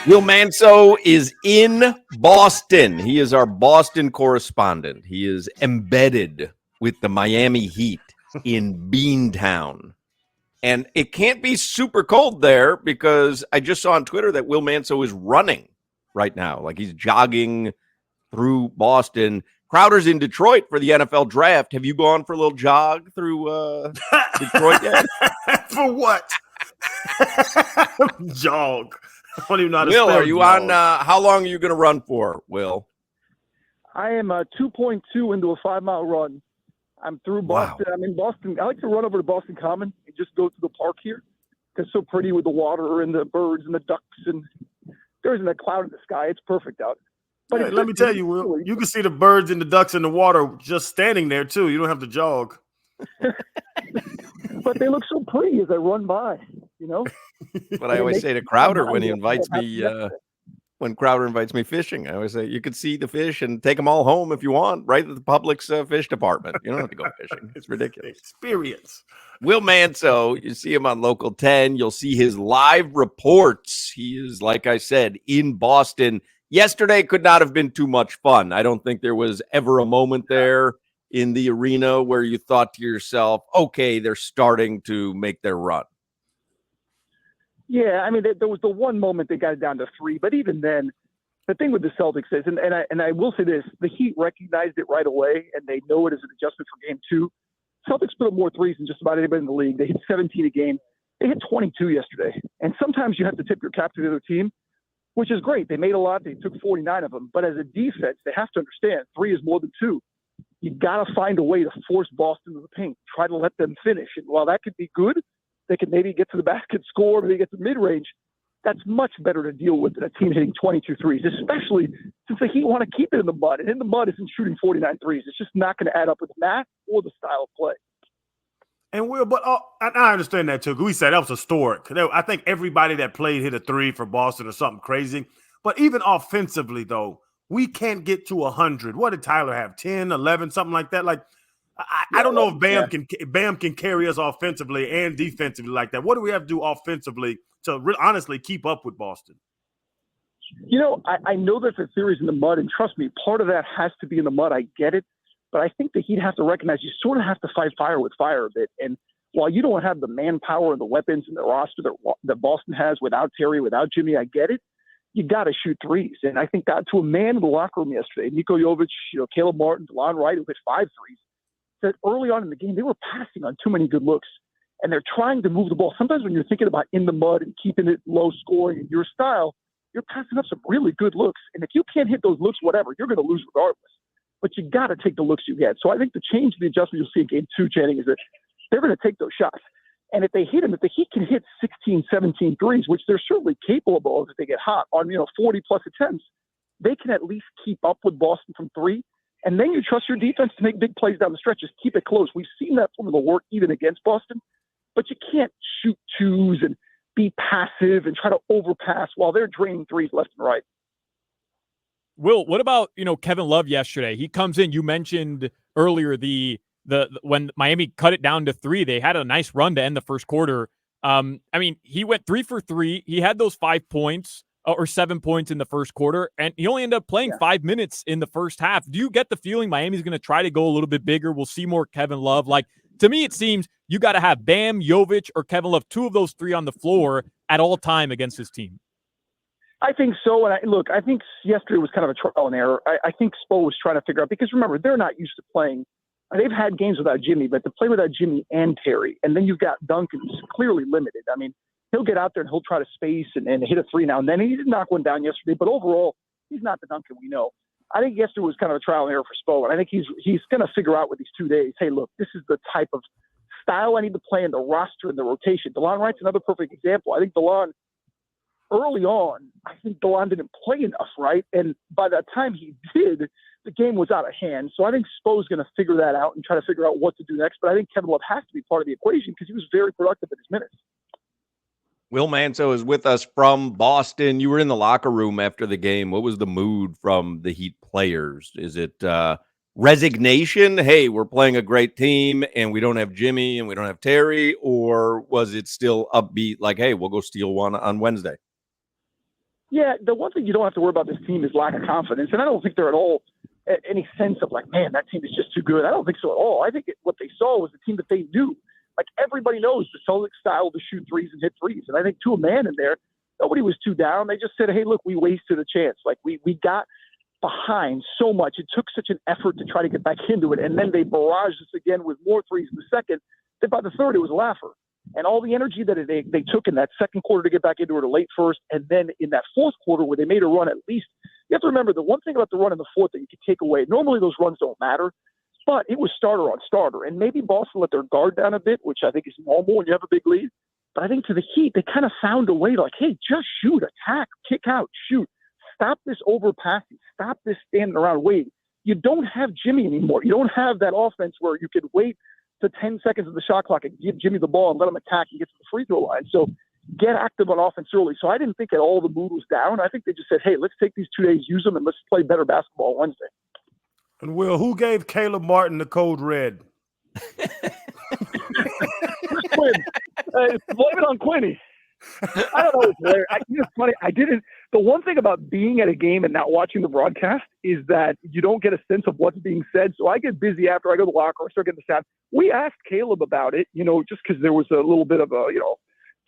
Will Manso is in Boston. He is our Boston correspondent. He is embedded with the Miami Heat in Beantown. And it can't be super cold there because I just saw on Twitter that Will Manso is running right now. Like he's jogging through Boston. Crowder's in Detroit for the NFL draft. Have you gone for a little jog through Detroit yet? For what? Jog. I don't even know how to Will, spell are you jog. on? How long are you going to run for, Will? I am 2.2 into a 5-mile run. I'm through Boston. Wow. I'm in Boston. I like to run over to Boston Common and just go to the park here because it's so pretty with the water and the birds and the ducks, and there isn't a cloud in the sky. It's perfect out. But hey, let me tell you, Will, you can see the birds and the ducks in the water just standing there too. You don't have to jog. But they look so pretty as I run by, you know. But I always say to Crowder when he invites me, when Crowder invites me fishing, I always say you could see the fish and take them all home if you want, right at the Publix fish department. You don't have to go fishing. It's ridiculous. Experience. Will Manso, you see him on Local 10. You'll see his live reports. He is, like I said, in Boston. Yesterday could not have been too much fun. I don't think there was ever a moment there in the arena where you thought to yourself, okay, they're starting to make their run. Yeah, I mean, there was the one moment they got it down to 3, but even then, the thing with the Celtics is, and I will say this, the Heat recognized it right away, and they know it as an adjustment for Game 2. Celtics put up more threes than just about anybody in the league. They hit 17 a game. They hit 22 yesterday. And sometimes you have to tip your cap to the other team, which is great. They made a lot. They took 49 of them. But as a defense, they have to understand 3 is more than 2. You got to find a way to force Boston to the paint, try to let them finish. And while that could be good, they could maybe get to the basket, score, maybe get to mid-range. That's much better to deal with than a team hitting 22 threes, especially since the Heat want to keep it in the mud. And in the mud isn't shooting 49 threes. It's just not going to add up with math or the style of play. And I understand that too. We said that was historic. I think everybody that played hit a 3 for Boston or something crazy. But even offensively, though, we can't get to 100. What did Tyler have? 10, 11, something like that? Like, I don't know if Bam can carry us offensively and defensively like that. What do we have to do offensively to honestly keep up with Boston? You know, I know that the theory's in the mud, and trust me, part of that has to be in the mud. I get it. But I think the Heat have to recognize you sort of have to fight fire with fire a bit. And while you don't have the manpower and the weapons and the roster that Boston has without Terry, without Jimmy, I get it. You got to shoot threes. And I think that to a man in the locker room yesterday, Niko Jovic, Caleb Martin, DeLon Wright, who hit 5 threes, said early on in the game, they were passing on too many good looks. And they're trying to move the ball. Sometimes when you're thinking about in the mud and keeping it low scoring in your style, you're passing up some really good looks. And if you can't hit those looks, whatever, you're going to lose regardless. But you got to take the looks you get. So I think the change, the adjustment you'll see in Game 2, Channing, is that they're going to take those shots. And if they hit them, if the Heat can hit 16, 17 threes, which they're certainly capable of if they get hot on 40-plus attempts, they can at least keep up with Boston from 3. And then you trust your defense to make big plays down the stretch. Just keep it close. We've seen that formula work even against Boston. But you can't shoot 2s and be passive and try to overpass while they're draining 3s left and right. Will, what about, Kevin Love yesterday? He comes in, you mentioned earlier the when Miami cut it down to 3, they had a nice run to end the first quarter. He went 3 for 3. He had those 5 points or 7 points in the first quarter, and he only ended up playing 5 minutes in the first half. Do you get the feeling Miami's going to try to go a little bit bigger? We'll see more Kevin Love. Like, to me, it seems you got to have Bam, Jovic, or Kevin Love, 2 of those 3 on the floor at all time against his team. I think so. And I think yesterday was kind of a trial and error. I think Spo was trying to figure out, because remember, they're not used to playing. They've had games without Jimmy, but to play without Jimmy and Terry, and then you've got Duncan, who's clearly limited. I mean, he'll get out there and he'll try to space and hit a 3 now and then. He did knock one down yesterday, but overall, he's not the Duncan we know. I think yesterday was kind of a trial and error for Spo, and I think he's going to figure out with these 2 days, hey, look, this is the type of style I need to play in the roster and the rotation. DeLon Wright's another perfect example. I think DeLon, early on, DeLon didn't play enough, right? And by the time he did, the game was out of hand. So I think Spo's going to figure that out and try to figure out what to do next. But I think Kevin Love has to be part of the equation because he was very productive in his minutes. Will Manso is with us from Boston. You were in the locker room after the game. What was the mood from the Heat players? Is it resignation? Hey, we're playing a great team and we don't have Jimmy and we don't have Terry? Or was it still upbeat like, hey, we'll go steal one on Wednesday? Yeah, the one thing you don't have to worry about this team is lack of confidence, and I don't think they're at all any sense of like, man, that team is just too good. I don't think so at all. I think what they saw was a team that they knew. Like everybody knows the Celtics style to shoot threes and hit threes, and I think to a man in there, nobody was too down. They just said, hey, look, we wasted a chance. Like we got behind so much. It took such an effort to try to get back into it, and then they barraged us again with more threes in the second. Then by the third, it was a laugher. And all the energy that they took in that second quarter to get back into it, a late first, and then in that fourth quarter where they made a run at least. You have to remember the one thing about the run in the fourth that you can take away. Normally those runs don't matter, but it was starter on starter. And maybe Boston let their guard down a bit, which I think is normal when you have a big lead. But I think to the Heat, they kind of found a way to like, hey, just shoot, attack, kick out, shoot. Stop this overpassing. Stop this standing around waiting. You don't have Jimmy anymore. You don't have that offense where you could wait to 10 seconds of the shot clock and give Jimmy the ball and let him attack and get to the free throw line. So get active on offense early. So I didn't think at all the mood was down. I think they just said, hey, let's take these 2 days, use them, and let's play better basketball Wednesday. And Will, who gave Caleb Martin the code red? Quinn. Blame it on Quinny. I don't know. It's funny. I didn't. The one thing about being at a game and not watching the broadcast is that you don't get a sense of what's being said. So I get busy after I go to the locker. I start getting the sound. We asked Caleb about it, just because there was a little bit of a,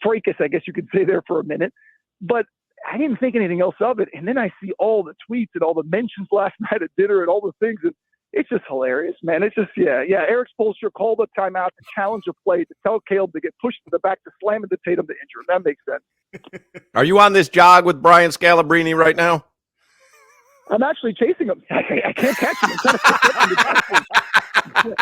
fracas, I guess you could say there for a minute. But I didn't think anything else of it. And then I see all the tweets and all the mentions last night at dinner and all the things. And it's just hilarious, man. It's just, yeah. Eric Spoelstra called a timeout to challenge a play to tell Caleb to get pushed to the back to slam into Tatum to injure him. That makes sense. Are you on this jog with Brian Scalabrine right now? I'm actually chasing him. I can't catch him. I'm trying to catch him.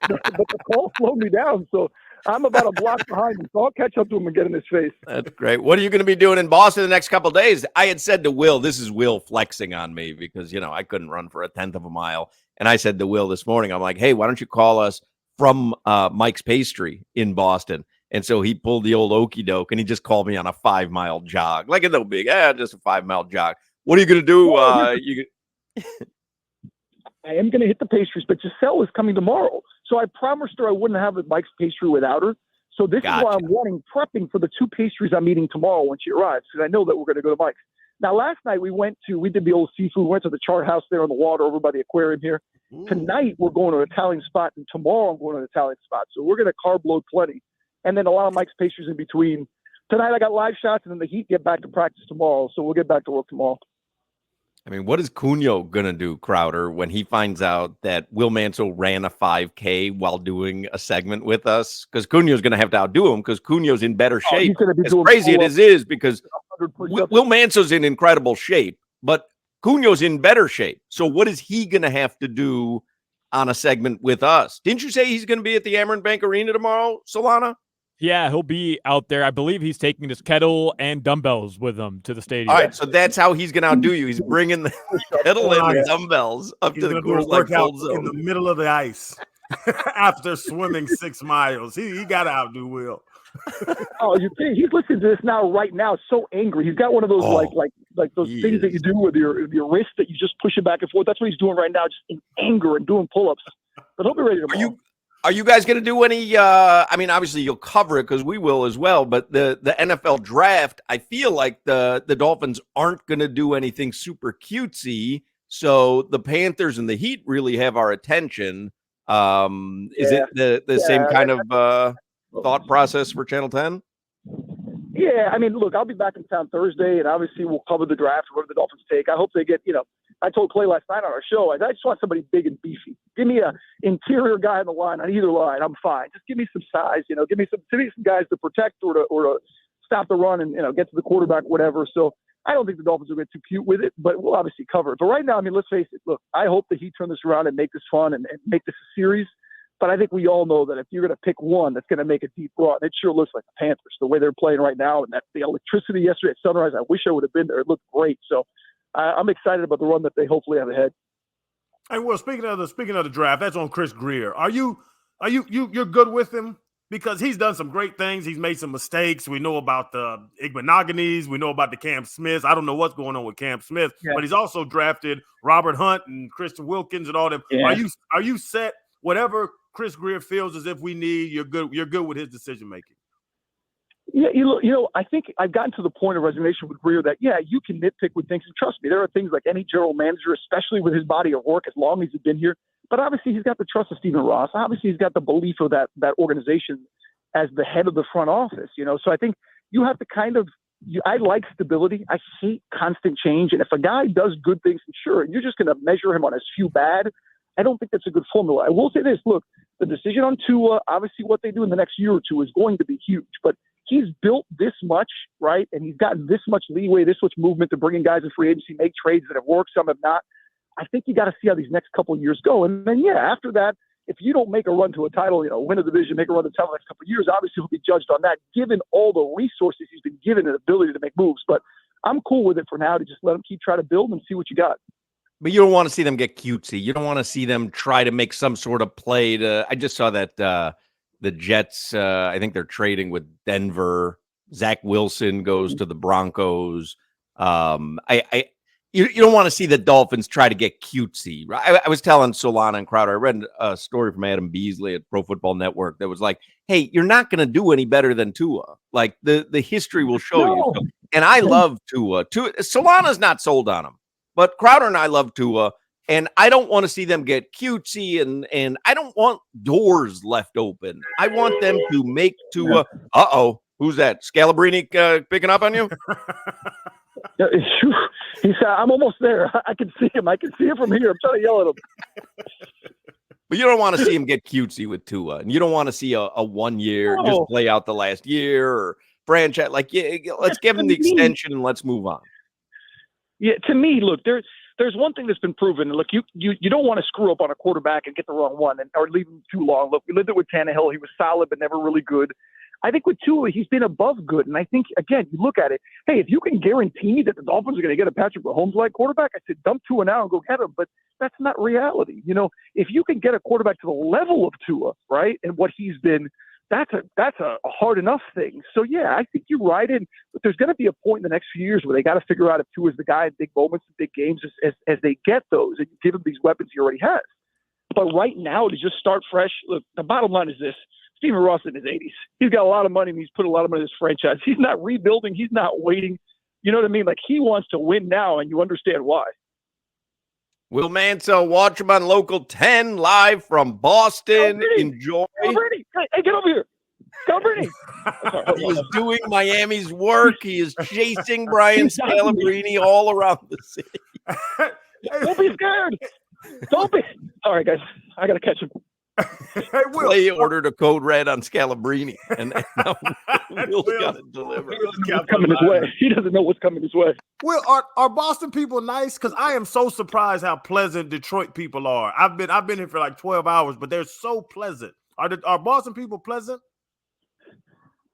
But the call slowed me down, so I'm about a block behind him. So I'll catch up to him and get in his face. That's great. What are you going to be doing in Boston the next couple of days? I had said to Will, this is Will flexing on me because, I couldn't run for a 1/10 of a mile. And I said to Will this morning, I'm like, hey, why don't you call us from Mike's Pastry in Boston? And so he pulled the old okey doke and he just called me on a 5-mile jog. Like a no big, just a 5-mile jog. What are you going to do? I am going to hit the pastries, but Giselle is coming tomorrow. So I promised her I wouldn't have Mike's Pastry without her. So this is why I'm prepping for the 2 pastries I'm eating tomorrow when she arrives, because I know that we're going to go to Mike's. Now, last night we did the old seafood. We went to the Chart House there on the water over by the aquarium here. Ooh. Tonight we're going to an Italian spot, and tomorrow I'm going to an Italian spot. So we're going to carb load plenty. And then a lot of Mike's Pastries in between. Tonight I got live shots, and then the Heat get back to practice tomorrow. So we'll get back to work tomorrow. I mean, what is Cunha going to do, Crowder, when he finds out that Will Mansell ran a 5K while doing a segment with us? Because Cunha's going to have to outdo him because Cunha's in better shape. As crazy it is because Will Mansell's in incredible shape, but Cunha's in better shape. So what is he going to have to do on a segment with us? Didn't you say he's going to be at the Amerant Bank Arena tomorrow, Solana? Yeah, he'll be out there. I believe he's taking his kettle and dumbbells with him to the stadium. All right, so that's how he's going to outdo you. He's bringing the kettle and the dumbbells up to the course like cold zone. In the middle of the ice after swimming 6 miles. He got to outdo Will. Oh, you think he's listening to this right now, so angry. He's got one of those like those things that you do with your wrist that you just push it back and forth. That's what he's doing right now, just in anger and doing pull-ups. But he'll be ready tomorrow. Are you guys going to do any, obviously you'll cover it because we will as well, but the NFL draft, I feel like the Dolphins aren't going to do anything super cutesy, so the Panthers and the Heat really have our attention. Is it the same kind of thought process for Channel 10? Yeah, I mean, look, I'll be back in town Thursday, and obviously we'll cover the draft, whatever the Dolphins take. I hope they get, I told Clay last night on our show, I just want somebody big and beefy. Give me an interior guy on the line, on either line. I'm fine. Just give me some size, give me some guys to protect or to stop the run and, get to the quarterback, whatever. So I don't think the Dolphins will get too cute with it, but we'll obviously cover it. But right now, I mean, let's face it. Look, I hope the Heat turn this around and make this fun and make this a series. But I think we all know that if you're going to pick one that's going to make a deep run, it sure looks like the Panthers, the way they're playing right now. And the electricity yesterday at Sunrise, I wish I would have been there. It looked great. So I'm excited about the run that they hopefully have ahead. Hey, well, speaking of the draft, that's on Chris Greer. Are you're good with him? Because he's done some great things. He's made some mistakes. We know about the Igmanogenes. We know about the Cam Smiths. I don't know what's going on with Cam Smith, but he's also drafted Robert Hunt and Christian Wilkins and all them. Yeah. Are you set? Whatever Chris Greer feels as if we need, you're good with his decision making. Yeah, I think I've gotten to the point of resignation with Greer that, yeah, you can nitpick with things. And trust me, there are things like any general manager, especially with his body of work, as long as he's been here. But obviously, he's got the trust of Stephen Ross. Obviously, he's got the belief of that organization as the head of the front office. So I think you have to kind of I like stability. I hate constant change. And if a guy does good things, sure, and you're just going to measure him on his few bad, I don't think that's a good formula. I will say this. Look, the decision on Tua, obviously what they do in the next year or two is going to be huge. But he's built this much, right? And he's gotten this much leeway, this much movement to bring in guys in free agency, make trades that have worked, some have not. I think you got to see how these next couple of years go. And then, yeah, after that, if you don't make a run to a title, win a division, make a run to the title the next couple of years, obviously he'll be judged on that, given all the resources he's been given and ability to make moves. But I'm cool with it for now to just let him keep trying to build and see what you got. But you don't want to see them get cutesy. You don't want to see them try to make some sort of play to. I just saw that the Jets, I think they're trading with Denver. Zach Wilson goes to the Broncos. You don't want to see the Dolphins try to get cutesy. Right? I was telling Solana and Crowder, I read a story from Adam Beasley at Pro Football Network that was like, hey, you're not going to do any better than Tua. Like the history will show you. So, and I love Tua. Solana's not sold on him. But Crowder and I love Tua, and I don't want to see them get cutesy, and I don't want doors left open. I want them to make Tua. Who's that? Scalabrini picking up on you? He said, I'm almost there. I can see him. I can see him from here. I'm trying to yell at him. But you don't want to see him get cutesy with Tua, and you don't want to see a 1 year just play out the last year or franchise. Like, let's give him the extension and let's move on. Yeah, to me, look, there's one thing that's been proven. Look, you don't want to screw up on a quarterback and get the wrong one or leave him too long. Look, we lived it with Tannehill. He was solid but never really good. I think with Tua, he's been above good. And I think, again, you look at it, hey, if you can guarantee that the Dolphins are going to get a Patrick Mahomes-like quarterback, I said dump Tua now and go get him. But that's not reality. If you can get a quarterback to the level of Tua, right, and what he's been, that's a hard enough thing. So, yeah, I think you're right in. But there's going to be a point in the next few years where they got to figure out if Tua is the guy in big moments and big games as they get those and you give him these weapons he already has. But right now, to just start fresh, look, the bottom line is this. Stephen Ross in his 80s. He's got a lot of money and he's put a lot of money in his franchise. He's not rebuilding. He's not waiting. You know what I mean? Like, he wants to win now, and you understand why. Will Mansell, watch him on Local 10 live from Boston. Enjoy. Hey, get over here. Calabrini. He is doing Miami's work. He is chasing Brian Scalabrine all around the city. Don't be scared. Don't be. All right, guys. I got to catch him. Hey, Will. Clay ordered a code red on Scalabrini, and now Will's got to deliver. Coming his way. He doesn't know what's coming his way. Will, are Boston people nice? Because I am so surprised how pleasant Detroit people are. I've been here for like 12 hours, but they're so pleasant. Are Boston people pleasant?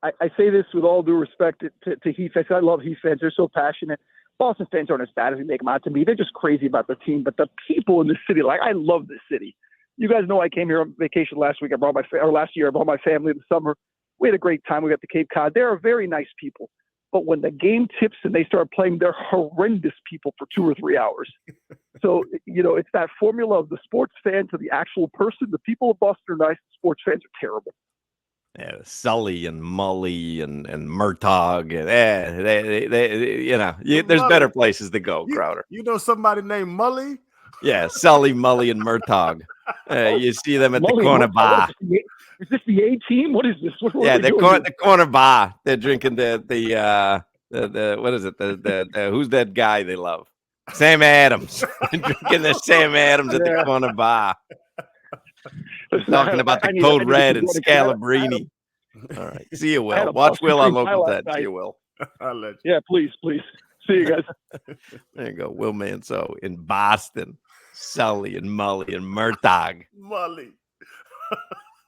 I say this with all due respect to Heat fans. I love Heat fans. They're so passionate. Boston fans aren't as bad as we make them out to be. They're just crazy about their team. But the people in the city, like, I love this city. You guys know I came here on vacation last week. Last year. I brought my family in the summer. We had a great time. We got to Cape Cod. They're very nice people. But when the game tips and they start playing, they're horrendous people for 2 or 3 hours. So, it's that formula of the sports fan to the actual person. The people of Boston are nice. The sports fans are terrible. Yeah, Sully and Mully and Murtaugh. There's better places to go, Crowder. You know somebody named Mully? Yeah, Sully, Mully, and Murtaugh. You see them at the corner bar. Is this the A team? What is this? The corner bar. They're drinking the what is it? The who's that guy they love? Sam Adams. Drinking the Sam Adams at the corner bar. Talking about the Code Red and Scalabrini. All right. See you, Will. Watch Will on Local 10. See you, Will. I'll let you. Yeah, please. See you guys. There you go. Will Manso in Boston. Sully and Mully and Murtaugh. Mully.